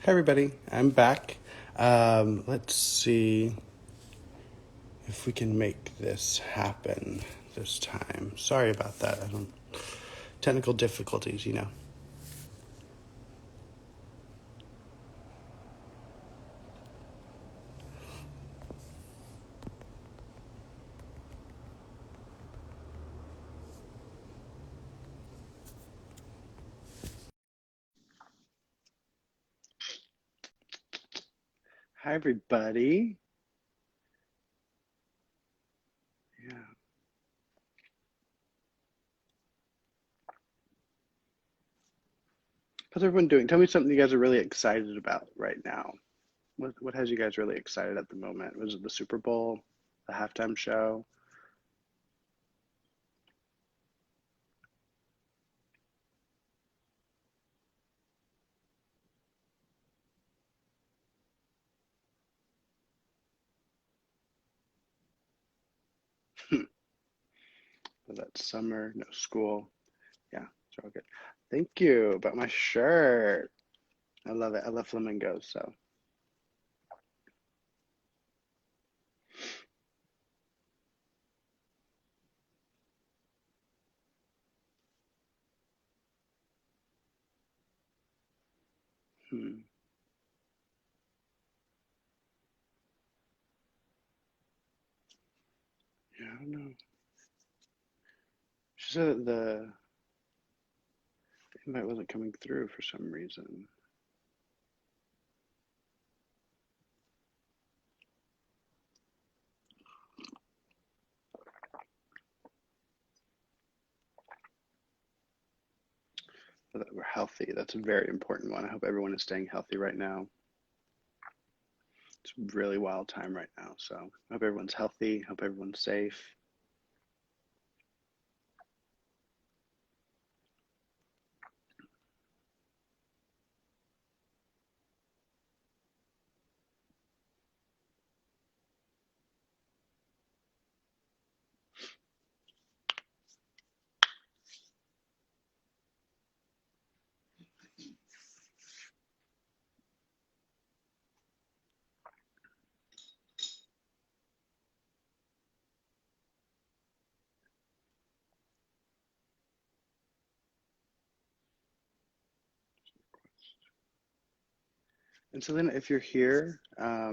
Hi, everybody. I'm back. Let's see if we can make this happen this time. Sorry about that. I don't. Technical difficulties, you know. Hi, everybody. Yeah. How's everyone doing? Tell me something you guys are really excited about right now. What has you guys really excited at the moment? Was it the Super Bowl, the halftime show? Was that summer? No school. Yeah, it's all good. Thank you about my shirt. I love it. I love flamingos. So, hmm. Yeah, I don't know. She said that the invite wasn't coming through for some reason. But that we're healthy. That's a very important one. I hope everyone is staying healthy right now. It's a really wild time right now. So I hope everyone's healthy. Hope everyone's safe. And Celina, if you're here, I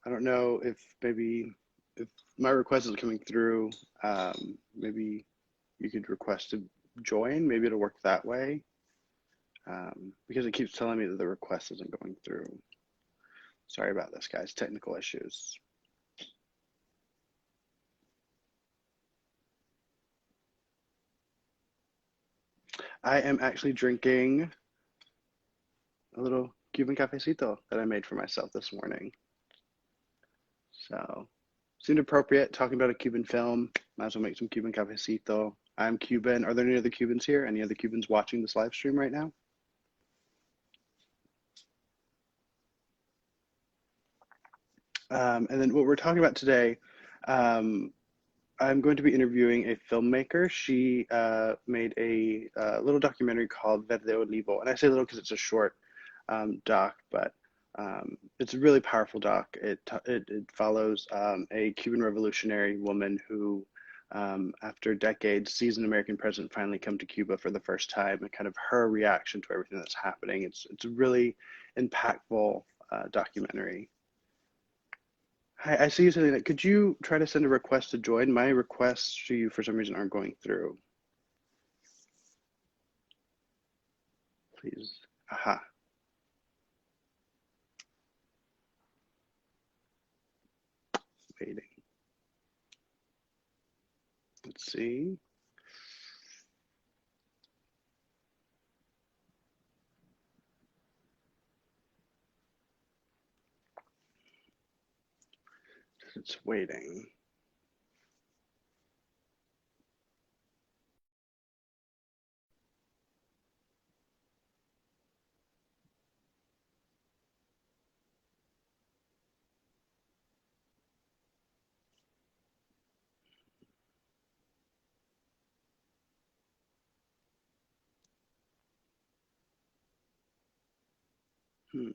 don't know if maybe if my request is coming through, maybe you could request to join. Maybe it'll work that way. Because it keeps telling me that the request isn't going through. Sorry about this, guys. Technical issues. I am actually drinking a little Cuban cafecito that I made for myself this morning. So, seemed appropriate talking about a Cuban film. Might as well make some Cuban cafecito. I'm Cuban. Are there any other Cubans here? Any other Cubans watching this live stream right now? And then what we're talking about today, um, I'm going to be interviewing a filmmaker. She made a little documentary called Verde Olivo. And I say little because it's a short doc, but it's a really powerful doc. It follows a Cuban revolutionary woman who, after decades, sees an American president finally come to Cuba for the first time, and kind of her reaction to everything that's happening. It's a really impactful documentary. Hi, I see you saying that. Could you try to send a request to join? My requests to you for some reason aren't going through. Please. Aha. Waiting. Let's see. It's waiting. Hmm.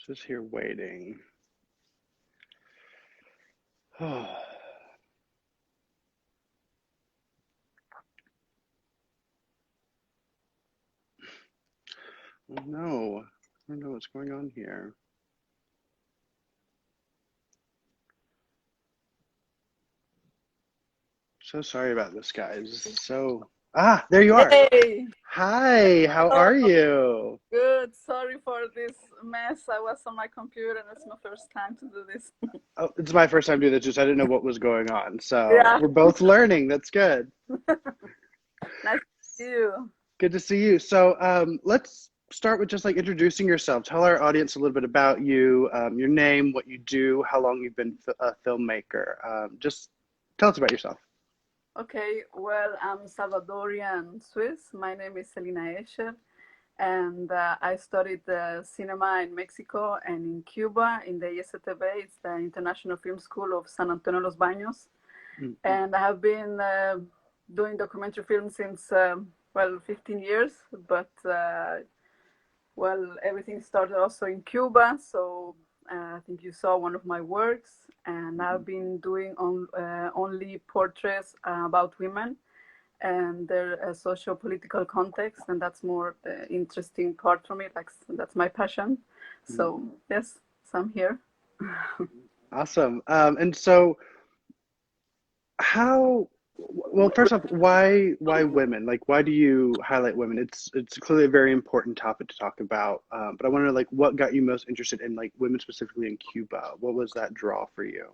Just here waiting. Oh, no. I don't know what's going on here. So sorry about this, guys. So, there you are. Hey, Hi, how oh, are you? good. Sorry for this mess. I was on my computer and it's my first time to do this. Oh, it's my first time doing this, just I didn't know what was going on. So Yeah, we're both learning. That's good. nice to see you. Good to see you. So let's start with just like introducing yourself. Tell our audience a little bit about you, your name, what you do, how long you've been a filmmaker. Just tell us about yourself. Okay, well, I'm Salvadorian Swiss. My name is Celina Escher, and I studied cinema in Mexico and in Cuba in the ISTB. It's the International Film School of San Antonio Los Baños. Mm. And I have been doing documentary films since, well, 15 years, but well, everything started also in Cuba, so I think you saw one of my works, and I've been doing only portraits about women and their socio-political context, and that's more the interesting part for me. Like that's my passion. Mm. So yes, so I'm here. Awesome. And so how, well, first off, why women? Like, why do you highlight women? It's clearly a very important topic to talk about. But I want to know, like, what got you most interested in like women specifically in Cuba? What was that draw for you?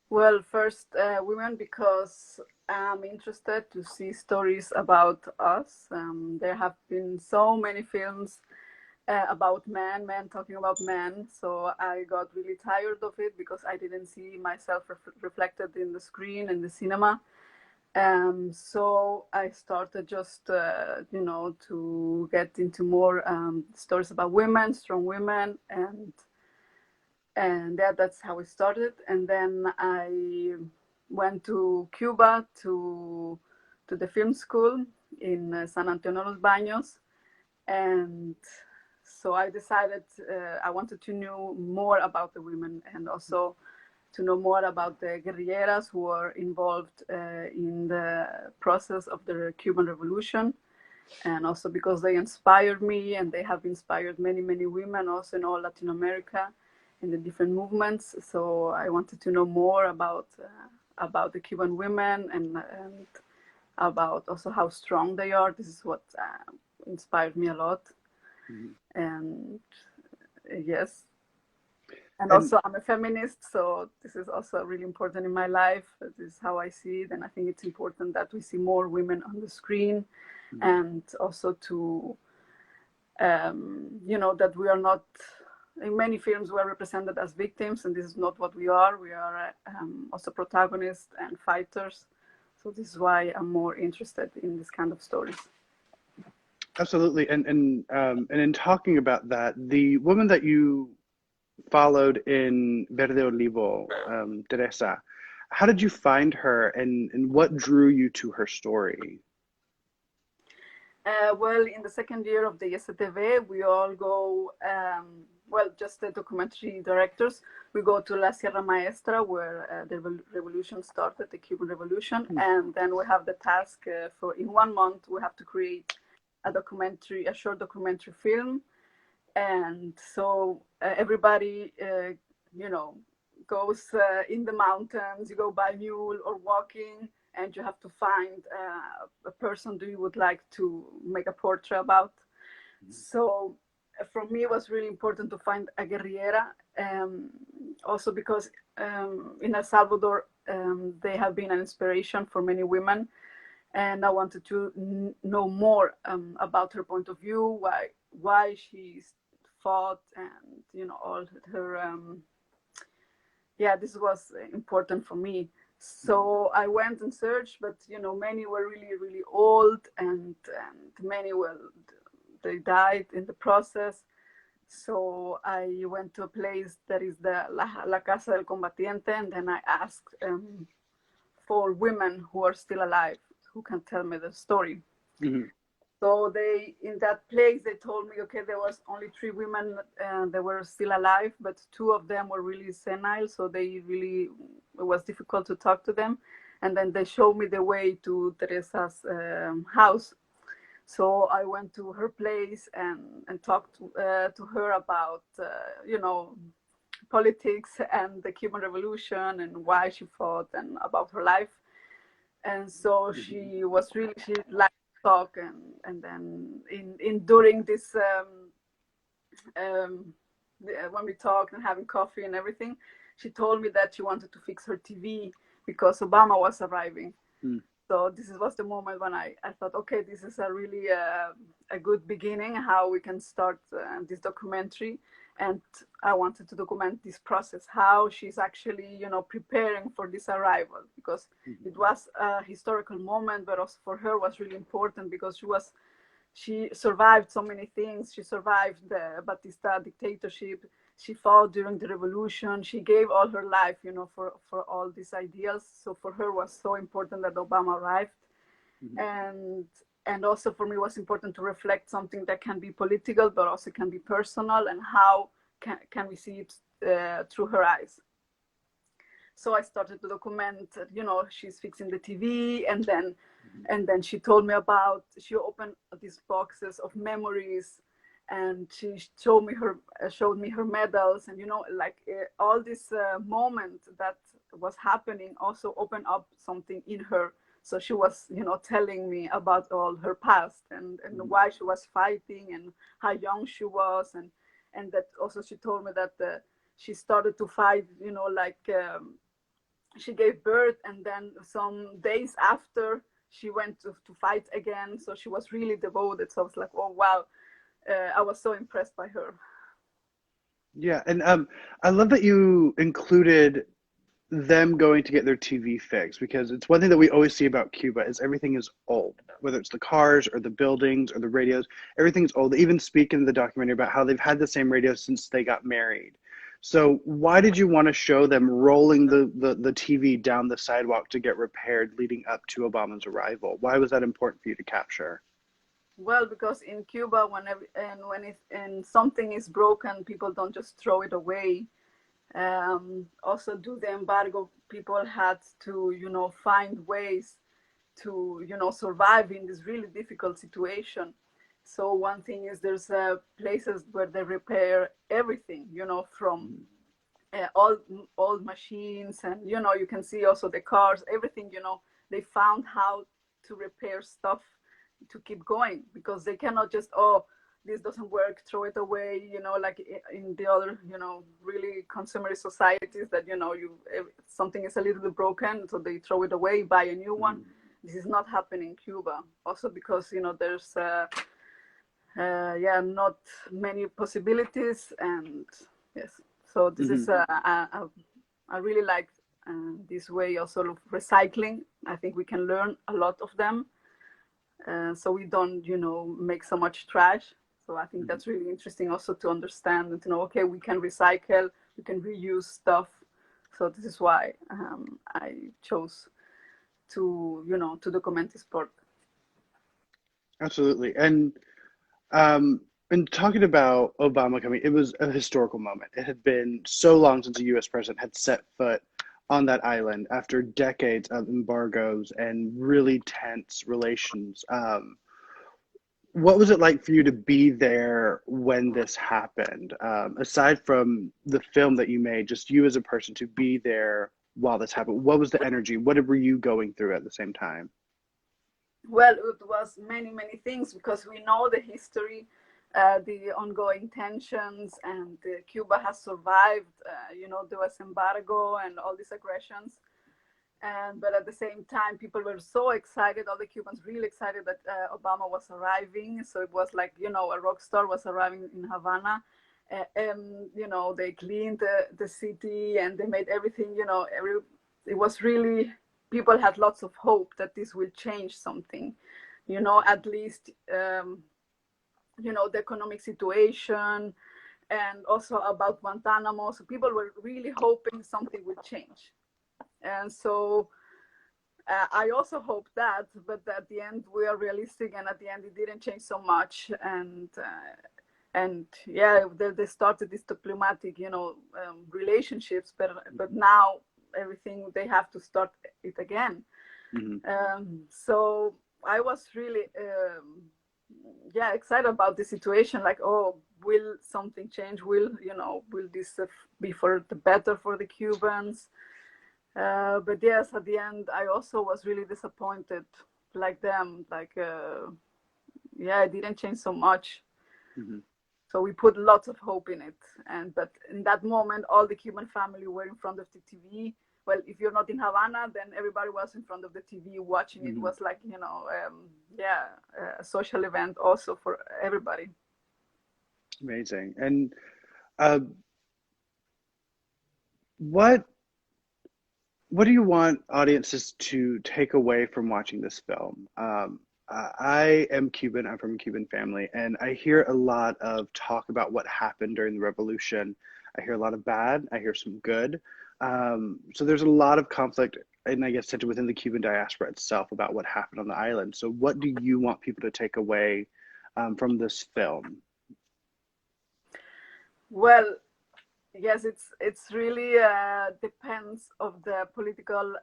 Well, first, women, because I'm interested to see stories about us. There have been so many films about men talking about men. So I got really tired of it because I didn't see myself reflected in the screen and the cinema. So I started just, to get into more stories about women, strong women, and that's how it started. And then I went to Cuba to the film school in San Antonio Los Baños, and so I decided I wanted to know more about the women and also to know more about the guerrilleras who were involved in the process of the Cuban Revolution, and also because they inspired me and they have inspired many, many women also in all Latin America in the different movements. So I wanted to know more about the Cuban women and about also how strong they are. This is what inspired me a lot. Mhm. And yes, and And also I'm a feminist, so this is also really important in my life. This is how I see it, and I think it's important that we see more women on the screen, mhm. and also to that we are not, in many films we're represented as victims, and this is not what we are. We are also protagonists and fighters. So this is why I'm more interested in this kind of stories. Absolutely. And in talking about that, the woman that you followed in Verde Olivo, Teresa, how did you find her and what drew you to her story? Well, in the second year of the ISTV, we all go, well, just the documentary directors, we go to La Sierra Maestra, where the revolution started, the Cuban Revolution. Hmm. And then we have the task for, in 1 month, we have to create a documentary, a short documentary film. And so everybody, goes in the mountains, you go by mule or walking, and you have to find a person that you would like to make a portrait about. So for me, it was really important to find a guerrillera, also because in El Salvador, they have been an inspiration for many women. And I wanted to know more about her point of view, why she fought, and all her yeah, this was important for me. So I went and searched, but many were really, really old, and many they died in the process. So I went to a place that is the La Casa del Combatiente, and then I asked for women who are still alive, who can tell me the story. Hmm. So they, in that place, they told me, okay, there was only 3 women that were still alive, but 2 of them were really senile, so it was difficult to talk to them. And then they showed me the way to Teresa's house. So I went to her place and talked to her about, politics and the Cuban Revolution and why she fought and about her life. And so she liked to talk, and then in during this um, when we talked and having coffee and everything, she told me that she wanted to fix her TV because Obama was arriving. Mm. So this was the moment when I thought, okay, this is a really a good beginning, how we can start this documentary. And I wanted to document this process, how she's actually, preparing for this arrival, because it was a historical moment, but also for her was really important because she survived so many things. She survived the Batista dictatorship. She fought during the revolution. She gave all her life, for all these ideals. So for her was so important that Obama arrived. And also for me it was important to reflect something that can be political, but also can be personal, and how can we see it through her eyes. So I started to document, she's fixing the TV, and then she told me about, she opened these boxes of memories, and she showed me her medals, and all this moment that was happening also opened up something in her. So she was, telling me about all her past, and why she was fighting, and how young she was, and that also she told me that she started to fight, she gave birth, and then some days after she went to fight again. So she was really devoted. So I was like, oh wow, I was so impressed by her. Yeah, and I love that you included them going to get their TV fixed, because it's one thing that we always see about Cuba is everything is old, whether it's the cars or the buildings or the radios, everything's old. They even speak in the documentary about how they've had the same radio since they got married. So why did you want to show them rolling the TV down the sidewalk to get repaired leading up to Obama's arrival? Why was that important for you to capture? Well, because in Cuba, when something is broken, people don't just throw it away. Also, due to the embargo, people had to, find ways to, survive in this really difficult situation. So one thing is there's places where they repair everything, from all old machines, and you can see also the cars, everything. They found how to repair stuff to keep going, because they cannot just, oh, this doesn't work, throw it away, like in the other, really consumerist societies that, something is a little bit broken, so they throw it away, buy a new one. This is not happening in Cuba, also because, there's, not many possibilities, and yes. So this is, I really like this way also of recycling. I think we can learn a lot of them. So we don't, make so much trash. So I think that's really interesting also to understand and to know, okay, we can recycle, we can reuse stuff. So this is why I chose to document this part. Absolutely. And talking about Obama coming, it was a historical moment. It had been so long since a U.S. president had set foot on that island after decades of embargoes and really tense relations. What was it like for you to be there when this happened? Aside from the film that you made, just you as a person to be there while this happened, what was the energy? What were you going through at the same time? Well, it was many, many things, because we know the history, the ongoing tensions, and Cuba has survived, the US embargo and all these aggressions. But at the same time, people were so excited, all the Cubans really excited that Obama was arriving. So it was like, a rock star was arriving in Havana. They cleaned the city, and they made everything, it was really, people had lots of hope that this will change something, at least, the economic situation, and also about Guantanamo. So people were really hoping something would change. And so I also hope that, but at the end we are realistic, and at the end it didn't change so much. And yeah, they started these diplomatic, relationships, but now everything they have to start it again. So I was really excited about the situation. Like, oh, will something change? Will this be for the better for the Cubans? But yes, at the end, I also was really disappointed, like them. Like, it didn't change so much. So we put lots of hope in it. But in that moment, all the Cuban family were in front of the TV. Well, if you're not in Havana, then everybody was in front of the TV watching. It was like, a social event also for everybody. Amazing. And what do you want audiences to take away from watching this film? I am Cuban. I'm from a Cuban family, and I hear a lot of talk about what happened during the revolution. I hear a lot of bad. I hear some good. So there's a lot of conflict, and I guess centered within the Cuban diaspora itself about what happened on the island. So what do you want people to take away from this film? Well, yes, it's really depends of the political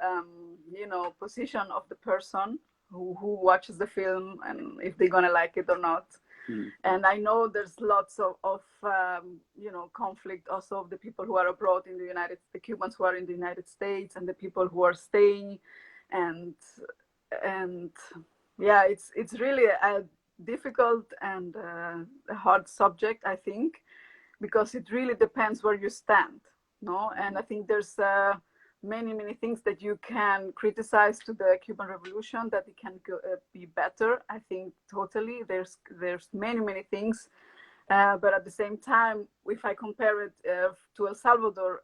position of the person who watches the film, and if they're gonna like it or not. And I know there's lots of conflict also of the people who are abroad in the Cubans who are in the United States, and the people who are staying, and yeah, it's really a difficult and a hard subject, I think, because it really depends where you stand, no? And I think there's many things that you can criticize to the Cuban Revolution, that it can be better. I think totally there's many things, but at the same time, if I compare it to El Salvador,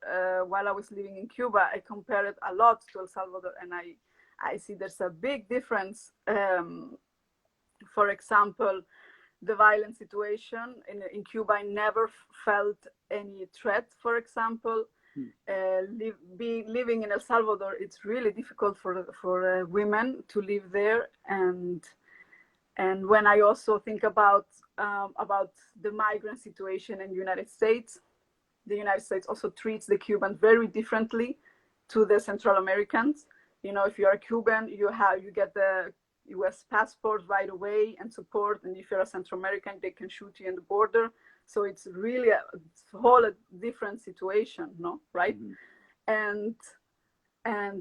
while I was living in Cuba, I compare it a lot to El Salvador, and I see there's a big difference. For example, the violent situation in Cuba, I never felt any threat, for example. Living in El Salvador, it's really difficult for women to live there, and when I also think about the migrant situation in the United States also treats the Cubans very differently to the Central Americans. If you're a Cuban, you get the U.S. passport right away and support, and if you're a Central American, they can shoot you in the border. So it's really a whole different situation, no? Right? And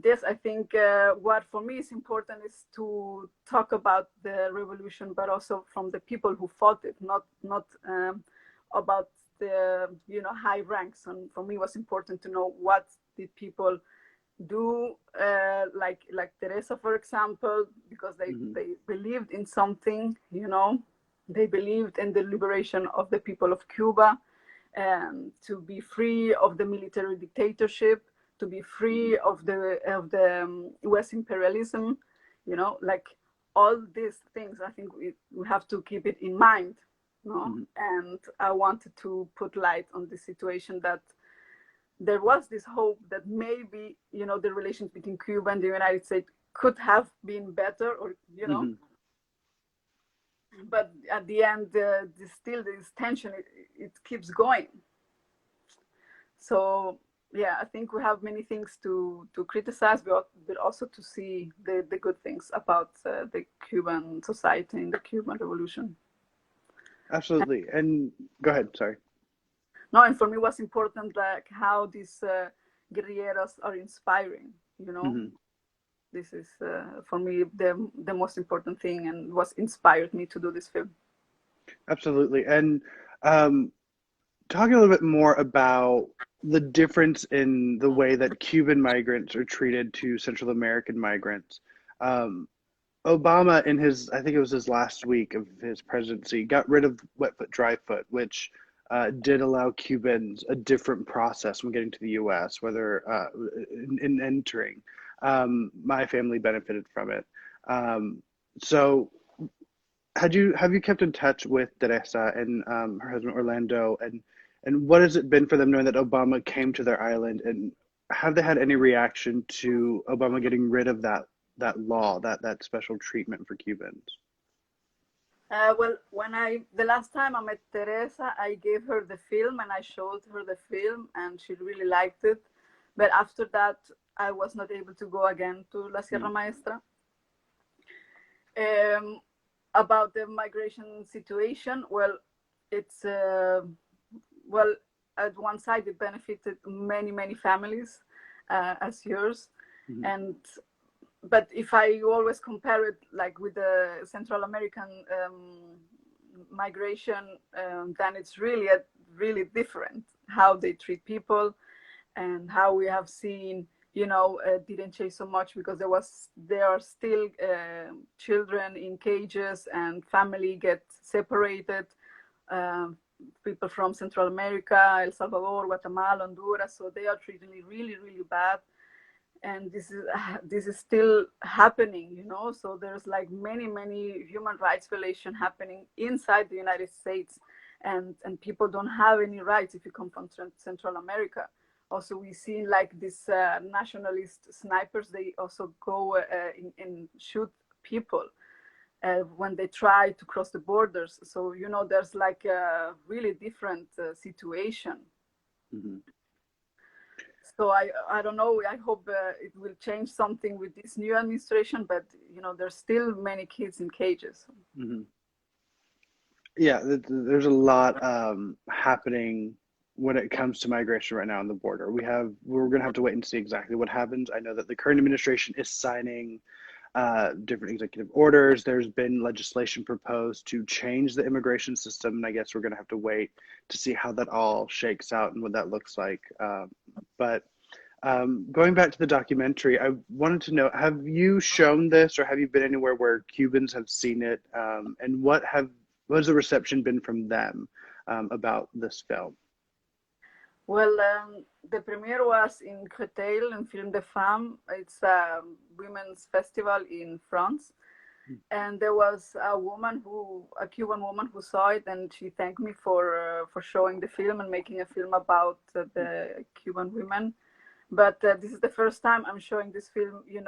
this, I think, what for me is important is to talk about the revolution, but also from the people who fought it, not about the high ranks. And for me, it was important to know what did people do, like Teresa, for example, because they believed in something, they believed in the liberation of the people of Cuba, and to be free of the military dictatorship, to be free of the US imperialism, like all these things. I think we have to keep it in mind, And I wanted to put light on the situation, that there was this hope that maybe, the relations between Cuba and the United States could have been better, or, but at the end, still this tension, it keeps going. So, yeah, I think we have many things to criticize, but also to see the good things about the Cuban society and the Cuban Revolution. Absolutely. And go ahead, sorry. No, and for me, it was important, like how these guerrilleros are inspiring, This is, for me, the most important thing, and what inspired me to do this film. Absolutely. And talking a little bit more about the difference in the way that Cuban migrants are treated to Central American migrants. Obama, in I think it was his last week of his presidency, got rid of wet foot, dry foot, which did allow Cubans a different process when getting to the U.S., whether in entering. My family benefited from it. So have you kept in touch with Teresa and her husband Orlando, and what has it been for them knowing that Obama came to their island, and have they had any reaction to Obama getting rid of that that law, that special treatment for Cubans? Well, the last time I met Teresa, I gave her the film and I showed her the film and she really liked it. But after that, I was not able to go again to La Sierra Maestra. About the migration situation, well, it's, well, at one side, it benefited many families as yours. But if I always compare it like with the Central American migration, then it's really different how they treat people and how we have seen, didn't change so much because there are still children in cages and family get separated. People from Central America, El Salvador, Guatemala, Honduras, so they are treating me really bad. And this is still happening, so there's like many human rights violation happening inside the United States, and people don't have any rights if you come from Central America. Also, we see like these nationalist snipers, they also go and shoot people when they try to cross the borders. So there's like a really different situation. So I don't know. I hope it will change something with this new administration, but there's still many kids in cages. Yeah, there's a lot happening when it comes to migration right now on the border. We're going to have to wait and see exactly what happens. I know that the current administration is signing different executive orders. There's been legislation proposed to change the immigration system, and I guess we're going to have to wait to see how that all shakes out and what that looks like. But going back to the documentary, I wanted to know, have you shown this or have you been anywhere where Cubans have seen it? And what has the reception been from them about this film? Well, the premiere was in Créteil in Film de Femmes. It's a women's festival in France. And there was a Cuban woman who saw it, and she thanked me for showing the film and making a film about the Cuban women. But this is the first time I'm showing this film, in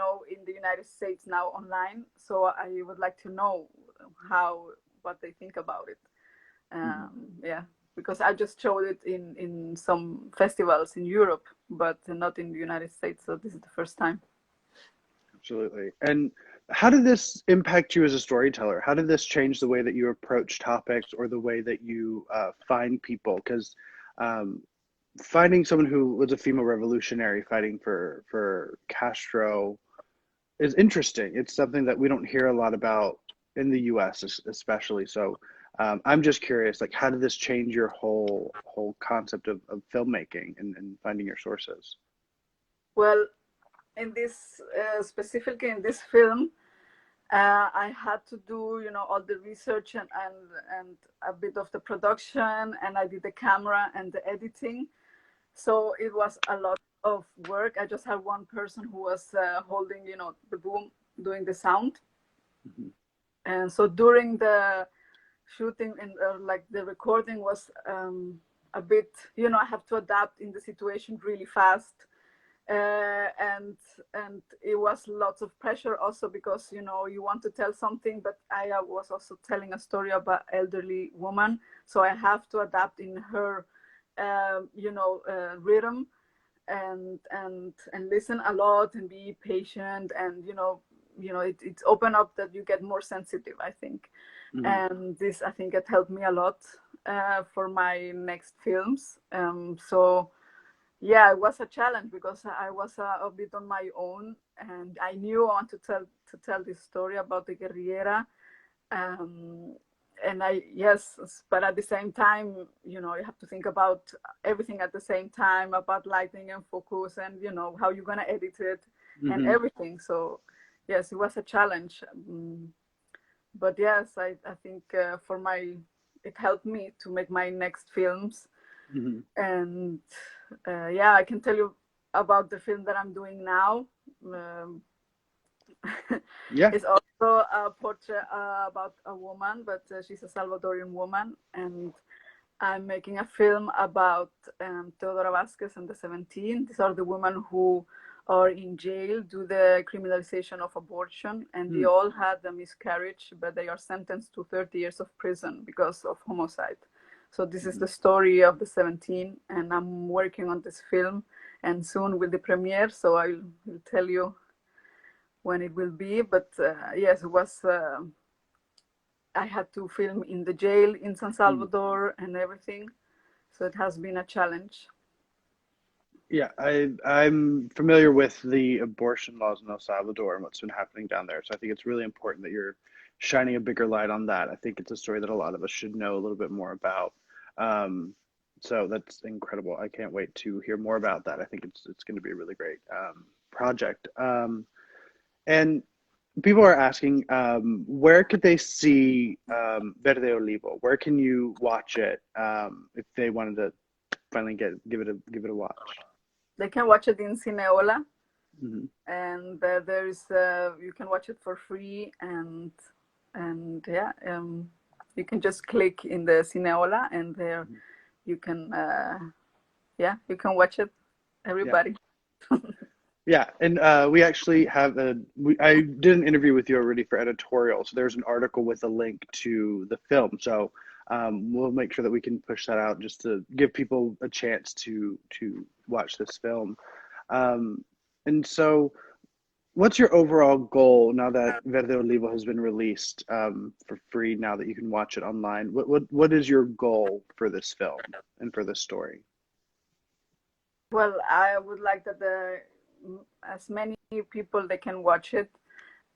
the United States now online. So I would like to know what they think about it. Yeah, because I just showed it in some festivals in Europe, but not in the United States. So this is the first time. Absolutely. And how did this impact you as a storyteller? How did this change the way that you approach topics or the way that you find people? Because finding someone who was a female revolutionary fighting for Castro is interesting. It's something that we don't hear a lot about in the U.S. especially. So I'm just curious, like, how did this change your whole concept of filmmaking and finding your sources? Well, in this specifically in this film, I had to do all the research and a bit of the production, and I did the camera and the editing. So it was a lot of work. I just had one person who was holding the boom, doing the sound. And so during the shooting and like the recording was a bit, I have to adapt in the situation really fast. And it was lots of pressure also because you want to tell something, but I was also telling a story about elderly woman, so I have to adapt in her rhythm and listen a lot and be patient, and it's open up that you get more sensitive, I think. And this, I think, it helped me a lot for my next films. So yeah, it was a challenge because I was a bit on my own, and I knew I want to tell this story about the guerrillera. And but at the same time, you have to think about everything at the same time, about lighting and focus, and how you're gonna edit it and everything. So yes, it was a challenge. But yes, I think it helped me to make my next films. And yeah, I can tell you about the film that I'm doing now. Yeah. It's also a portrait about a woman, but she's a Salvadorian woman, and I'm making a film about Teodora Vasquez and the 17. These are the women who or in jail due to the criminalization of abortion, and they all had a miscarriage, but they are sentenced to 30 years of prison because of homicide. So this is the story of the 17, and I'm working on this film, and soon will the premiere, so I will tell you when it will be. But yes, it was, I had to film in the jail in San Salvador and everything, so it has been a challenge. Yeah, I'm familiar with the abortion laws in El Salvador and what's been happening down there. So I think it's really important that you're shining a bigger light on that. I think it's a story that a lot of us should know a little bit more about. So that's incredible. I can't wait to hear more about that. I think it's going to be a really great project. And people are asking, where could they see Verde Olivo? Where can you watch it if they wanted to finally give it a watch? They can watch it in CiNEOLA, and there is you can watch it for free, and yeah, you can just click in the CiNEOLA, and there you can you can watch it, everybody. Yeah, and we actually have I did an interview with you already for editorial, so there's an article with a link to the film. So we'll make sure that we can push that out just to give people a chance to watch this film. And so, what's your overall goal now that Verde Olivo has been released for free? Now that you can watch it online, what is your goal for this film and for this story? Well, I would like that as many people they can watch it,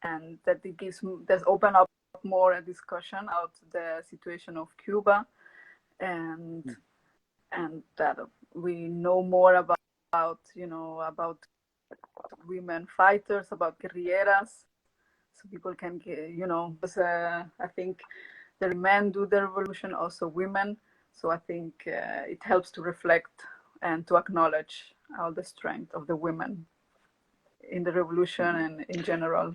and that it gives there's open up more a discussion about the situation of Cuba, and that we know more about about women fighters, about guerrilleras, so people can because I think the men do the revolution, also women. So I think it helps to reflect and to acknowledge all the strength of the women in the revolution and in general.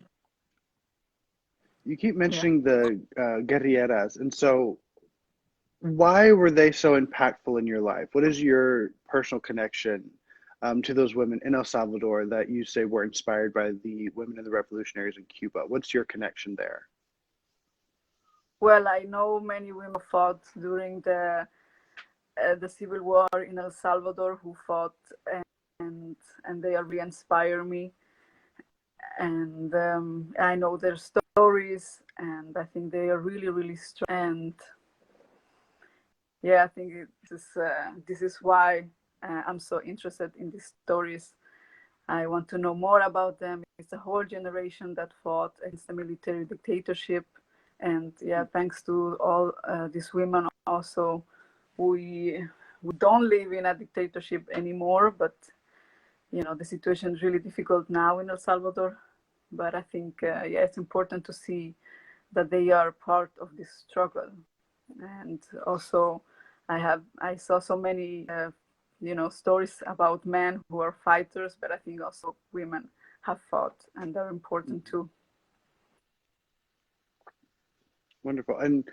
You keep mentioning the guerrilleras, and so why were they so impactful in your life? What is your personal connection to those women in El Salvador that you say were inspired by the women and the revolutionaries in Cuba? What's your connection there? Well, I know many women fought during the civil war in El Salvador who fought, and they really inspire me. And I know their stories, and I think they are really, really strong. And yeah, I think this is why I'm so interested in these stories. I want to know more about them. It's a whole generation that fought against the military dictatorship, and yeah, thanks to all these women, also we don't live in a dictatorship anymore. But the situation is really difficult now in El Salvador. But I think it's important to see that they are part of this struggle. And also, I saw so many stories about men who are fighters, but I think also women have fought, and they're important too. Wonderful. And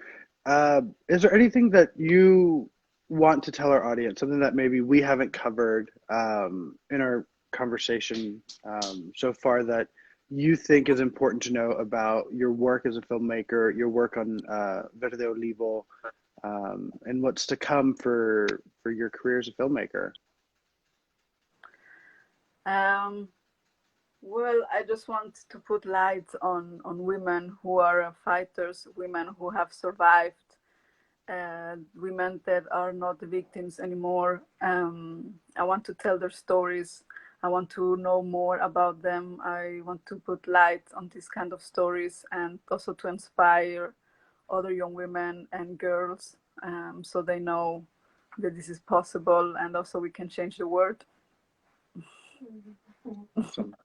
is there anything that you want to tell our audience, something that maybe we haven't covered in our conversation so far, that you think is important to know about your work as a filmmaker, your work on Verde Olivo, and what's to come for your career as a filmmaker? Well, I just want to put light on women who are fighters, women who have survived, women that are not the victims anymore. I want to tell their stories. I want to know more about them. I want to put light on these kind of stories, and also to inspire other young women and girls, so they know that this is possible, and also we can change the world. Awesome.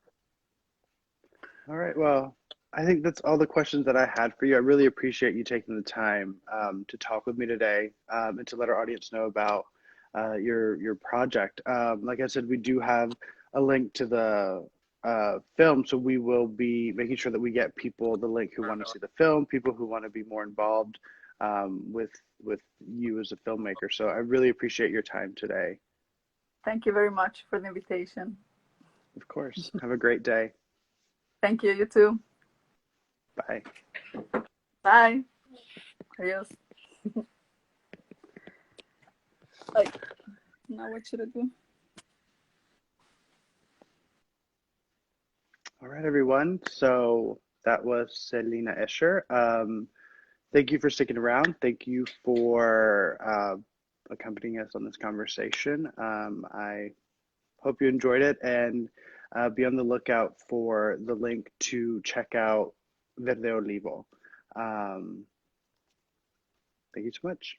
All right. Well, I think that's all the questions that I had for you. I really appreciate you taking the time to talk with me today and to let our audience know about your project. Like I said, we do have a link to the film, so we will be making sure that we get people the link who want to see the film, people who want to be more involved with you as a filmmaker. So I really appreciate your time today. Thank you very much for the invitation. Of course. Have a great day. Thank you. You too. Bye. Bye. Adios. Like, now what should I do? All right, everyone. So that was Celina Escher. Thank you for sticking around. Thank you for accompanying us on this conversation. I hope you enjoyed it, and be on the lookout for the link to check out Verde Olivo. Thank you so much.